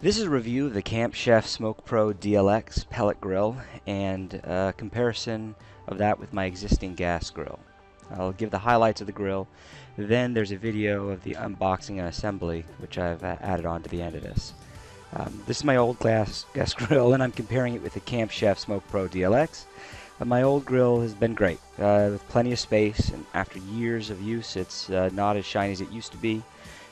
This is a review of the Camp Chef SmokePro DLX Pellet Grill and a comparison of that with my existing gas grill. I'll give the highlights of the grill, then there's a video of the unboxing and assembly, which I've added on to the end of this. This is my old gas grill, and I'm comparing it with the Camp Chef SmokePro DLX. My old grill has been great, with plenty of space, and after years of use, it's not as shiny as it used to be.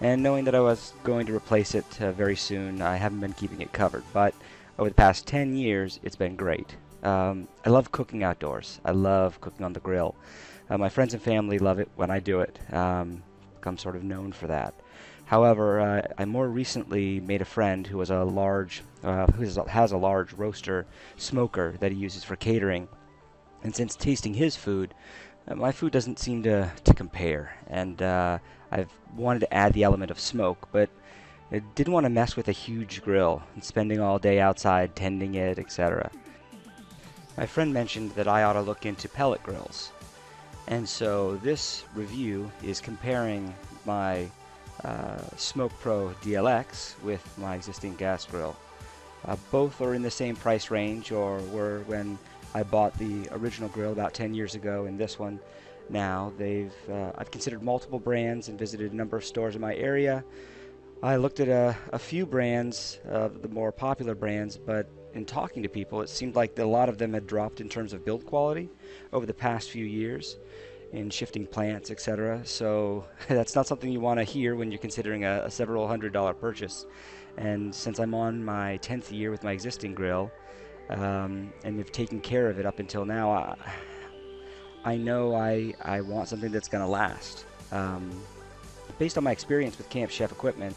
And knowing that I was going to replace it very soon, I haven't been keeping it covered. But over the past 10 years, it's been great. I love cooking outdoors. I love cooking on the grill. My friends and family love it when I do it. I'm sort of known for that. However, I more recently made a friend who has a large roaster smoker that he uses for catering. And since tasting his food, my food doesn't seem to compare, and I've wanted to add the element of smoke, but I didn't want to mess with a huge grill and spending all day outside tending it, etc. My friend mentioned that I ought to look into pellet grills, and so this review is comparing my SmokePro DLX with my existing gas grill. Both are in the same price range, or were when I bought the original grill about 10 years ago, and this one now. I've considered multiple brands and visited a number of stores in my area. I looked at a few brands, the more popular brands, but in talking to people, it seemed like a lot of them had dropped in terms of build quality over the past few years in shifting plants, etc. So that's not something you want to hear when you're considering a several $100 purchase. And since I'm on my 10th year with my existing grill, and have taken care of it up until now, I know I want something that's going to last. Based on my experience with Camp Chef equipment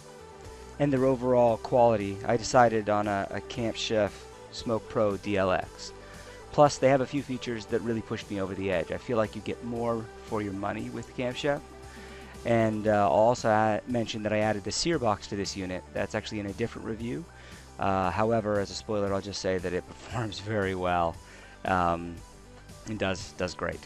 and their overall quality, I decided on a Camp Chef SmokePro DLX. Plus, they have a few features that really pushed me over the edge. I feel like you get more for your money with Camp Chef. And I'll also mention that I added the Sear Box to this unit. That's actually in a different review. However, as a spoiler, I'll just say that it performs very well and does great.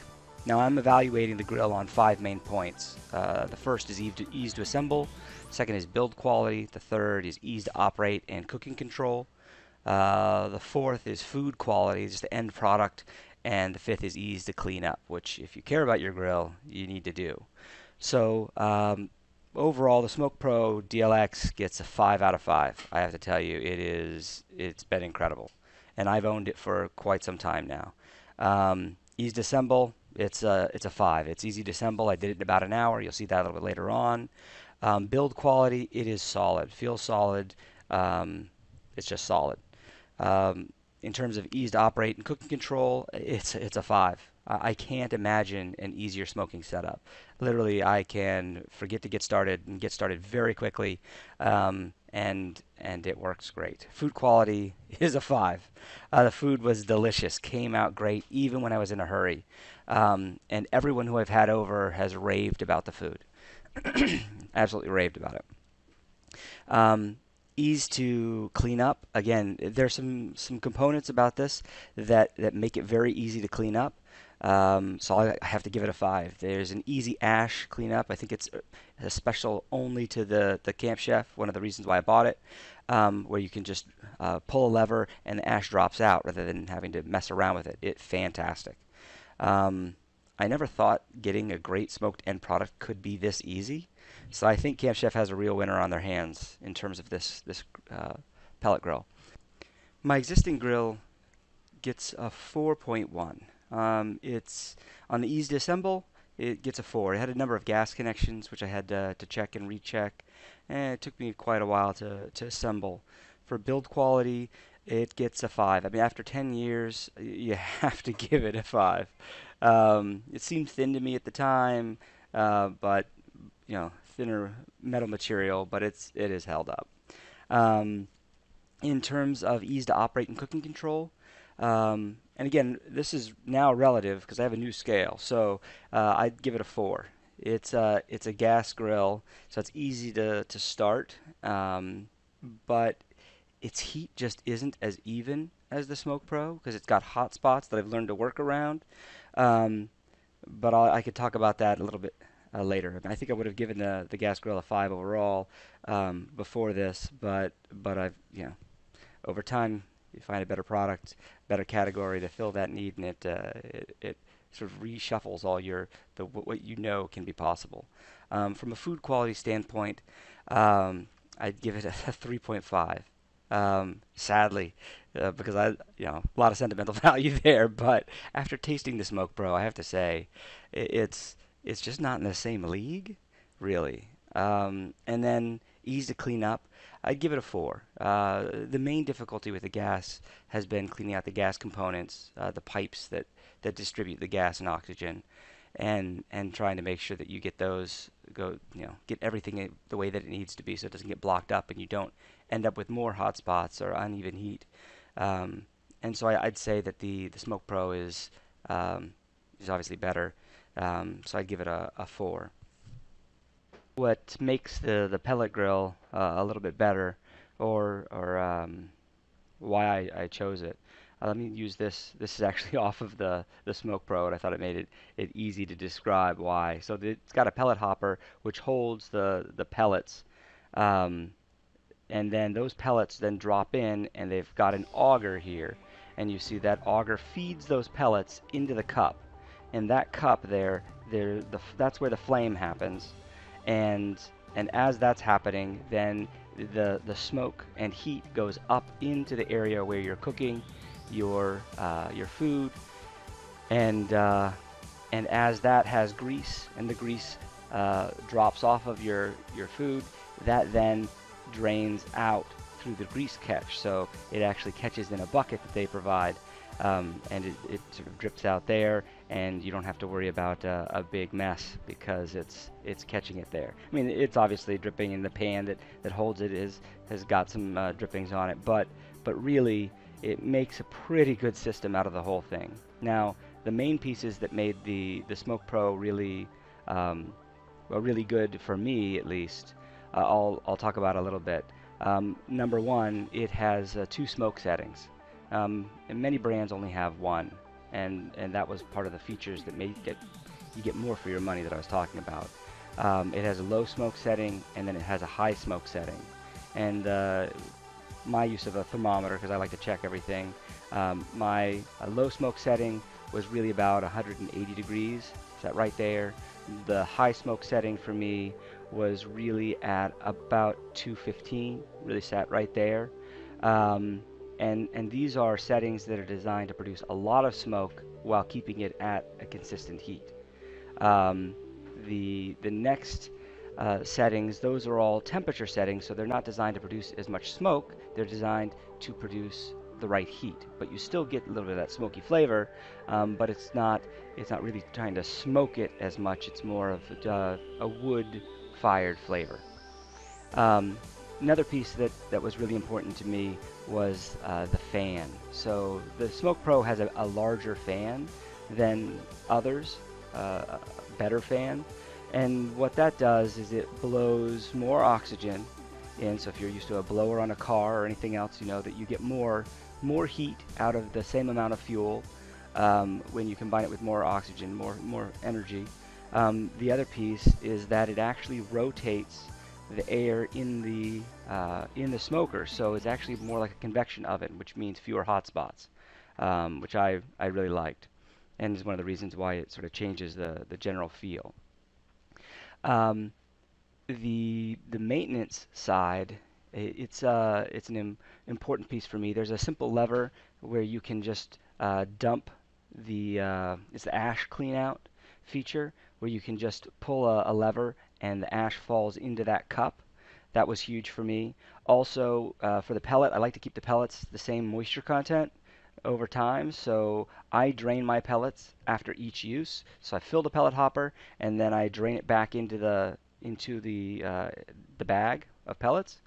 Now, I'm evaluating the grill on 5 main points. The first is ease to assemble. Second is build quality. The third is ease to operate and cooking control. The fourth is food quality, just the end product. And the fifth is ease to clean up, which, if you care about your grill, you need to do. So, overall, the SmokePro DLX gets a 5 out of 5. I have to tell you, it's been incredible, and I've owned it for quite some time now. Easy to assemble, it's a 5. It's easy to assemble. I did it in about an hour. You'll see that a little bit later on. Build quality, it is solid. Feels solid. It's just solid. In terms of ease to operate and cooking control, it's a 5. I can't imagine an easier smoking setup. Literally, I can forget to get started and get started very quickly, and it works great. Food quality is a 5. The food was delicious, came out great, even when I was in a hurry. And everyone who I've had over has raved about the food. Absolutely raved about it. Ease to clean up. Again, there's some components about this that make it very easy to clean up. So I have to give it a 5. There's an easy ash cleanup. I think it's a special only to the Camp Chef. One of the reasons why I bought it, where you can just pull a lever and the ash drops out rather than having to mess around with it. It's fantastic. I never thought getting a great smoked end product could be this easy. So I think Camp Chef has a real winner on their hands in terms of this pellet grill. My existing grill gets a 4.1. It's on the ease to assemble. It gets a 4. It had a number of gas connections, which I had to check and recheck, and it took me quite a while to assemble. For build quality, it gets a 5. I mean, after 10 years, you have to give it a 5. It seemed thin to me at the time, but thinner metal material, but it is held up. In terms of ease to operate and cooking control, and again, this is now relative because I have a new scale, so I'd give it a 4. It's a gas grill, so it's easy to start, but its heat just isn't as even as the SmokePro because it's got hot spots that I've learned to work around. But I could talk about that a little bit later. I think I would have given the gas grill a 5 overall before this, but I've over time you find a better product, better category to fill that need, and it sort of reshuffles all what you know can be possible. From a food quality standpoint, I'd give it a 3.5. Sadly, because a lot of sentimental value there. But after tasting the SmokePro, I have to say, it's just not in the same league, really. And then ease to clean up, I'd give it a 4. The main difficulty with the gas has been cleaning out the gas components, the pipes that distribute the gas and oxygen, and trying to make sure that you get those get everything the way that it needs to be, so it doesn't get blocked up and you don't end up with more hot spots or uneven heat. And so I'd say that the SmokePro is obviously better. So I'd give it a 4. What makes the pellet grill a little bit better, or why I chose it. Let me use this. This is actually off of the SmokePro, and I thought it made it easy to describe why. So it's got a pellet hopper which holds the pellets, and then those pellets then drop in, and they've got an auger here, and you see that auger feeds those pellets into the cup, and that cup that's where the flame happens, and as that's happening, then the smoke and heat goes up into the area where you're cooking your food, and as that has grease, and the grease drops off of your food, that then drains out through the grease catch. So it actually catches in a bucket that they provide, and it sort of drips out there, and you don't have to worry about a big mess because it's catching it there. I mean, it's obviously dripping in the pan that holds it has got some drippings on it, but really it makes a pretty good system out of the whole thing. Now, the main pieces that made the SmokePro really really good for me, at least, I'll talk about a little bit. Number one, it has 2 smoke settings. And many brands only have one, and that was part of the features that made you get more for your money that I was talking about. It has a low smoke setting, and then it has a high smoke setting. And my use of a thermometer, because I like to check everything, my low smoke setting was really about 180 degrees. Is that right there? The high smoke setting for me was really at about 215, really sat right there. And these are settings that are designed to produce a lot of smoke while keeping it at a consistent heat. The next settings, those are all temperature settings, so they're not designed to produce as much smoke. They're designed to produce the right heat, but you still get a little bit of that smoky flavor, but it's not really trying to smoke it as much. It's more of a wood-fired flavor. Another piece that was really important to me was the fan. So the SmokePro has a larger fan than others, a better fan, and what that does is it blows more oxygen in. So if you're used to a blower on a car or anything else, you know that you get more heat out of the same amount of fuel when you combine it with more oxygen, more energy. The other piece is that it actually rotates the air in the smoker, so it's actually more like a convection oven, which means fewer hot spots, which I really liked, and is one of the reasons why it sort of changes the general feel. The maintenance side, it's an important piece for me. There's a simple lever where you can just dump it's the ash cleanout feature, where you can just pull a lever and the ash falls into that cup. That was huge for me. Also, for the pellet, I like to keep the pellets the same moisture content over time, so I drain my pellets after each use. So I fill the pellet hopper, and then I drain it back into the bag of pellets,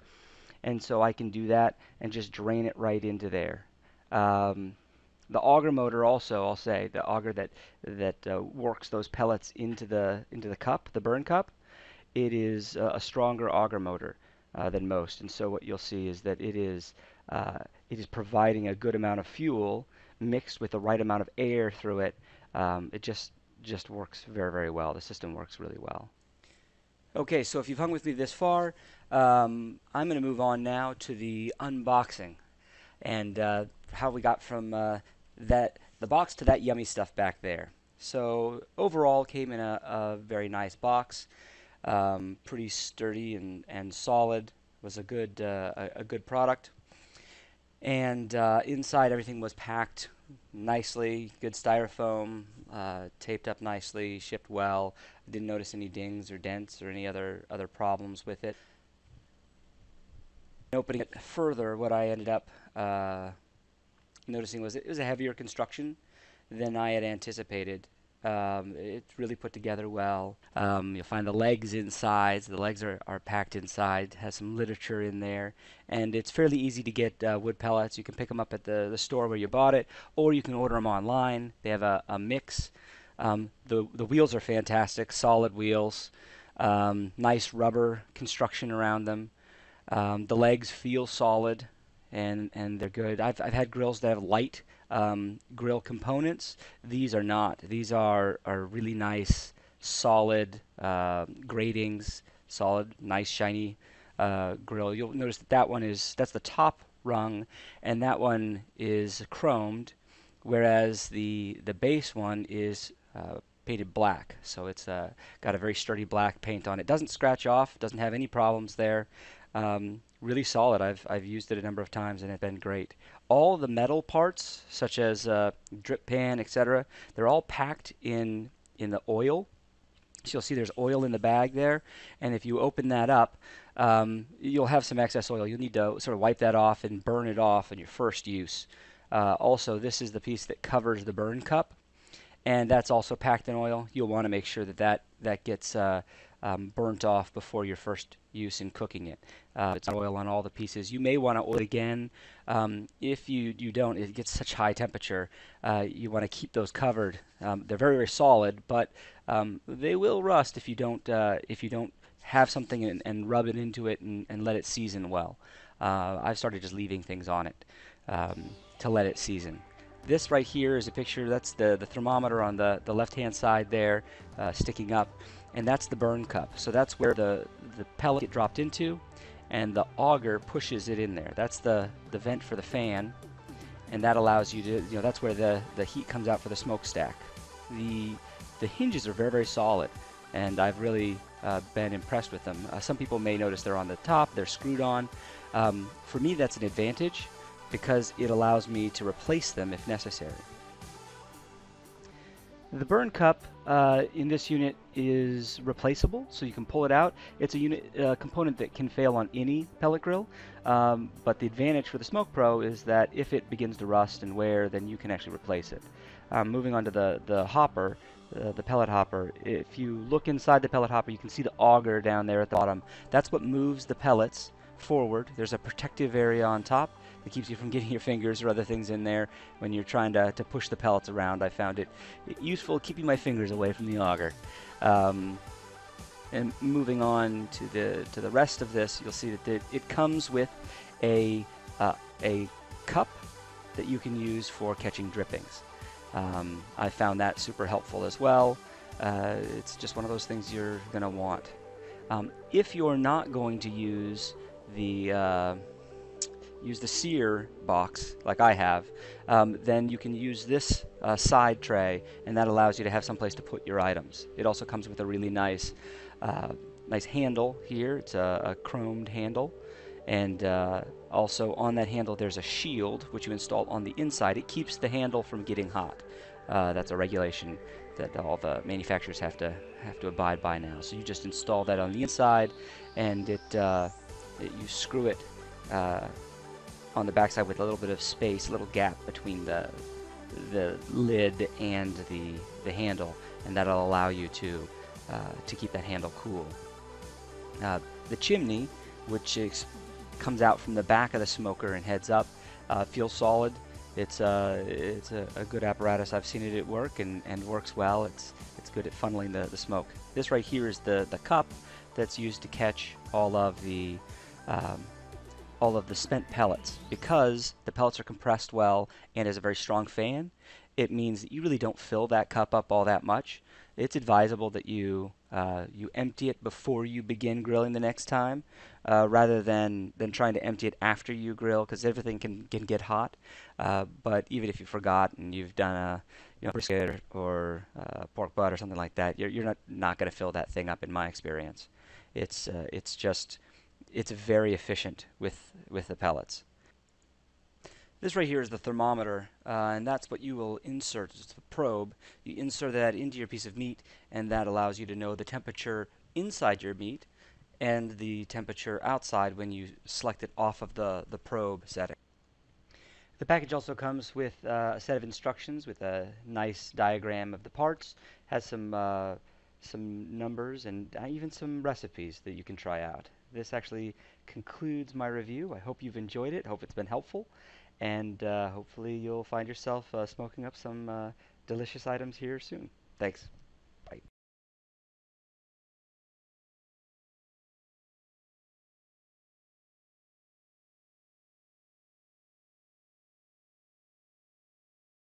and so I can do that and just drain it right into there. The auger motor also, I'll say, the auger that works those pellets into the cup, the burn cup, it is a stronger auger motor than most, and so what you'll see is that it is providing a good amount of fuel mixed with the right amount of air through it. It just just works very, very well. The system works really well. Okay, so if you've hung with me this far, I'm going to move on now to the unboxing and how we got from the box to that yummy stuff back there. So overall, came in a very nice box, pretty sturdy and solid. Was a good product. And inside, everything was packed nicely, good styrofoam, taped up nicely, shipped well. Didn't notice any dings or dents or any other problems with it. Opening it further, what I ended up noticing was it was a heavier construction than I had anticipated. It's really put together well. You'll find the legs inside. So the legs are packed inside. Has some literature in there, and it's fairly easy to get wood pellets. You can pick them up at the store where you bought it, or you can order them online. They have a mix. The wheels are fantastic, solid wheels. Nice rubber construction around them. The legs feel solid, and they're good. I've had grills that have light grill components. These are not. These are really nice, solid gratings, solid, nice, shiny grill. You'll notice that one that's the top rung, and that one is chromed, whereas the base one is painted black. So it's got a very sturdy black paint on it. Doesn't scratch off. Doesn't have any problems there. Really solid. I've used it a number of times and it's been great. All the metal parts, such as drip pan, etc., they're all packed in the oil. So you'll see there's oil in the bag there, and if you open that up, you'll have some excess oil. You'll need to sort of wipe that off and burn it off in your first use. Also, this is the piece that covers the burn cup, and that's also packed in oil. You'll want to make sure that gets burnt off before your first use in cooking it. It's oil on all the pieces. You may want to oil it again. If you don't, it gets such high temperature. You want to keep those covered. They're very, very solid, but they will rust if you don't have something and rub it into it and let it season well. I've started just leaving things on it to let it season. This right here is a picture. That's the thermometer on the left-hand side there, sticking up, and that's the burn cup. So that's where the pellet get dropped into, and the auger pushes it in there. That's the vent for the fan, and that allows you to, that's where the heat comes out for the smokestack. The hinges are very, very solid, and I've really been impressed with them. Some people may notice they're on the top, they're screwed on. For me, that's an advantage because it allows me to replace them if necessary. The burn cup in this unit is replaceable, so you can pull it out. It's a unit component that can fail on any pellet grill, but the advantage for the SmokePro is that if it begins to rust and wear, then you can actually replace it. Moving on to the hopper, the pellet hopper. If you look inside the pellet hopper, you can see the auger down there at the bottom. That's what moves the pellets forward. There's a protective area on top that keeps you from getting your fingers or other things in there when you're trying to push the pellets around. I found it useful keeping my fingers away from the auger. And moving on to the rest of this, you'll see that it comes with a cup that you can use for catching drippings. I found that super helpful as well. It's just one of those things you're going to want. If you're not going to use the Sear Box like I have, then you can use this side tray, and that allows you to have someplace to put your items. It also comes with a really nice handle here. It's a chromed handle, and also on that handle there's a shield which you install on the inside. It keeps the handle from getting hot. That's a regulation that all the manufacturers have to abide by now. So you just install that on the inside, and you screw it on the backside with a little bit of space, a little gap between the lid and the handle, and that'll allow you to keep that handle cool. The chimney, which comes out from the back of the smoker and heads up, feels solid. It's a good apparatus. I've seen it at work and works well. It's good at funneling the smoke. This right here is the cup that's used to catch all of the spent pellets. Because the pellets are compressed well and has a very strong fan, it means that you really don't fill that cup up all that much. It's advisable that you empty it before you begin grilling the next time, rather than trying to empty it after you grill, because everything can get hot. But even if you forgot and you've done a brisket or pork butt or something like that, you're not going to fill that thing up in my experience. It's just it's very efficient with the pellets. This right here is the thermometer, and that's what you will insert. It's the probe. You insert that into your piece of meat, and that allows you to know the temperature inside your meat and the temperature outside when you select it off of the probe setting. The package also comes with a set of instructions with a nice diagram of the parts, has some numbers and even some recipes that you can try out. This actually concludes my review. I hope you've enjoyed it. I hope it's been helpful, and hopefully you'll find yourself smoking up some delicious items here soon. Thanks.